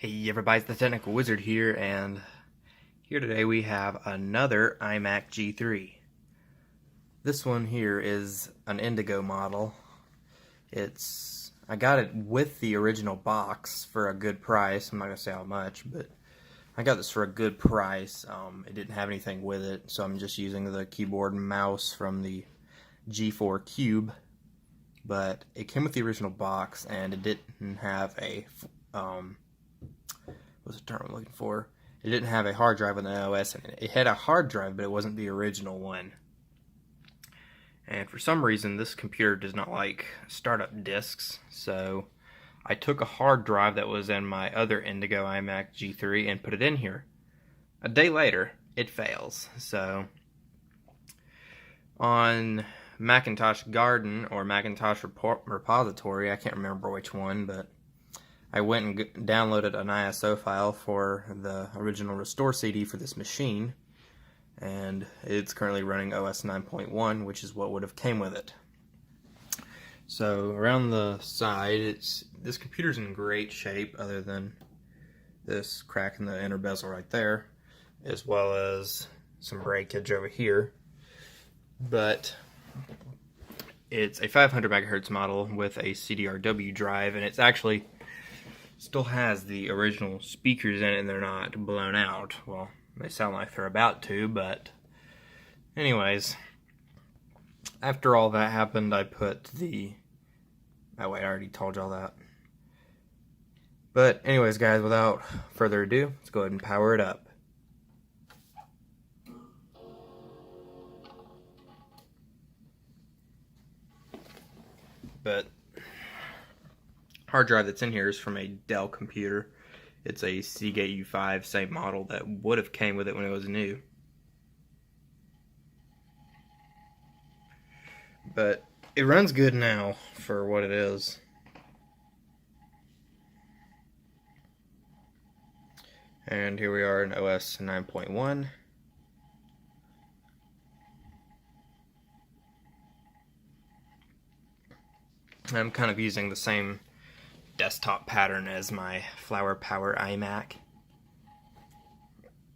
Hey everybody, it's the Technical Wizard here, and here today we have another iMac G3. This one here is an Indigo model. I got it with the original box for a good price. I'm not going to say how much, but I got this for a good price. It didn't have anything with it, so I'm just using the keyboard and mouse from the G4 Cube. But it came with the original box, and it didn't have a what's the term I'm looking for? It didn't have a hard drive with an OS in it. It had a hard drive, but it wasn't the original one. And for some reason, this computer does not like startup disks, so I took a hard drive that was in my other Indigo iMac G3 and put it in here. A day later, it fails. So on Macintosh Garden or Macintosh Repository, I can't remember which one, but I went and downloaded an ISO file for the original restore CD for this machine, and it's currently running OS 9.1, which is what would have came with it. So around the side, this computer's in great shape, other than this crack in the inner bezel right there, as well as some breakage over here. But it's a 500 megahertz model with a CDRW drive, and it's actually still has the original speakers in it, and they're not blown out. Well, they sound like they're about to, but anyways, after all that happened, I put oh wait, I already told y'all that. But anyways, guys, without further ado, let's go ahead and power it up. But hard drive that's in here is from a Dell computer. It's a Seagate U5, same model that would have came with it when it was new. But it runs good now for what it is. And here we are in OS 9.1. I'm kind of using the same desktop pattern as my Flower Power iMac,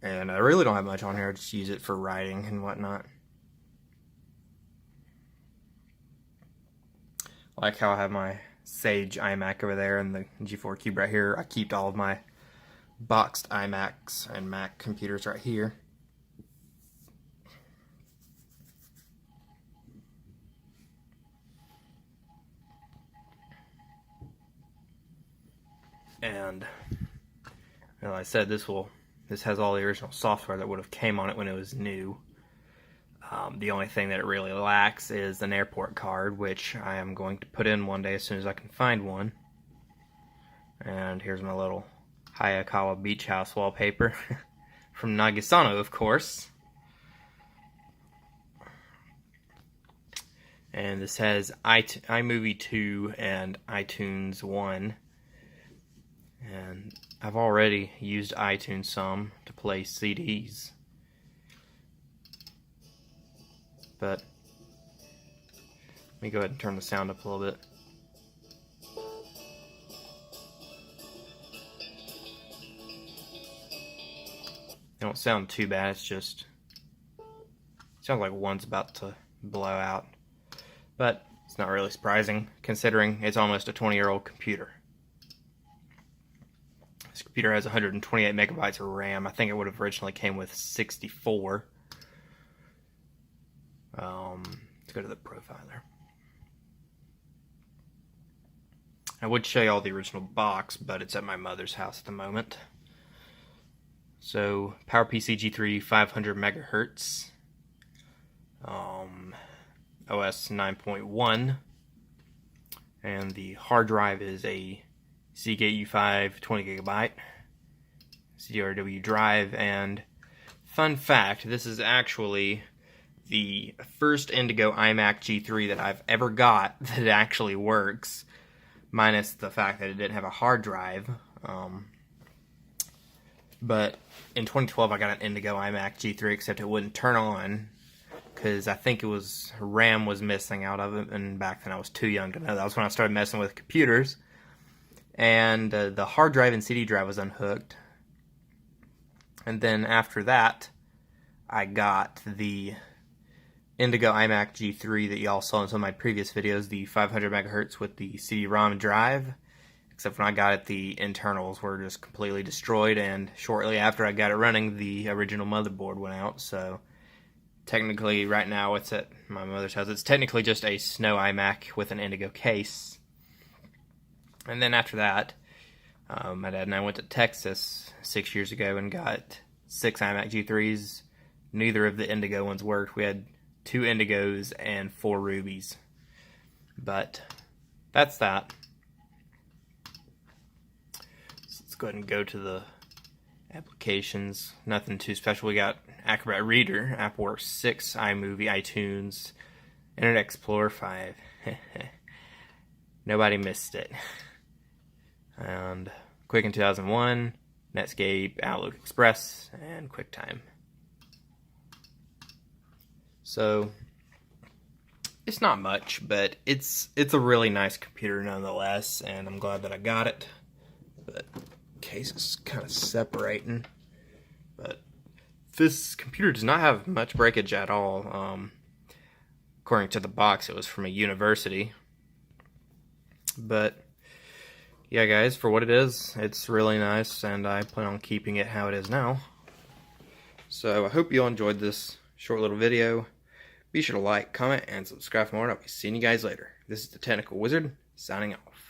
and I really don't have much on here. I just use it for writing and whatnot. I like how I have my Sage iMac over there and the G4 Cube right here. I keep all of my boxed iMacs and Mac computers right here. And like I said, this has all the original software that would have came on it when it was new. The only thing that it really lacks is an airport card, which I am going to put in one day as soon as I can find one. And here's my little Hayakawa beach house wallpaper from Nagasano, of course. And this has iMovie 2 and iTunes 1. And I've already used iTunes some to play CDs. But let me go ahead and turn the sound up a little bit. They don't sound too bad, it sounds like one's about to blow out. But it's not really surprising, considering it's almost a 20-year-old computer. This computer has 128 megabytes of RAM. I think it would have originally came with 64. Let's go to the profiler. I would show you all the original box, but it's at my mother's house at the moment. So, PowerPC G3 500 megahertz, OS 9.1, and the hard drive is a Seagate U5 20 gigabyte CDRW drive. And fun fact, this is actually the first Indigo iMac G3 that I've ever got that actually works, minus the fact that it didn't have a hard drive. But in 2012 I got an Indigo iMac G3, except it wouldn't turn on because I think RAM was missing out of it, and back then I was too young to know. That was when I started messing with computers. and the hard drive and CD drive was unhooked. And then after that, I got the Indigo iMac G3 that y'all saw in some of my previous videos, the 500 megahertz with the CD-ROM drive. Except when I got it, the internals were just completely destroyed, and shortly after I got it running, the original motherboard went out. So technically, right now, it's at my mother's house. It's technically just a Snow iMac with an Indigo case. And then after that, my dad and I went to Texas 6 years ago and got 6 iMac G3s. Neither of the Indigo ones worked. We had 2 Indigos and 4 Rubies. But that's that. So let's go ahead and go to the applications. Nothing too special. We got Acrobat Reader, AppWorks 6, iMovie, iTunes, Internet Explorer 5. Nobody missed it. And Quicken 2001, Netscape, Outlook Express, and QuickTime. So it's not much, but it's a really nice computer nonetheless, and I'm glad that I got it. But case is kind of separating. But this computer does not have much breakage at all. According to the box, it was from a university. But yeah, guys, for what it is, it's really nice, and I plan on keeping it how it is now. So I hope you all enjoyed this short little video. Be sure to like, comment, and subscribe for more, and I'll be seeing you guys later. This is the Technical Wizard, signing off.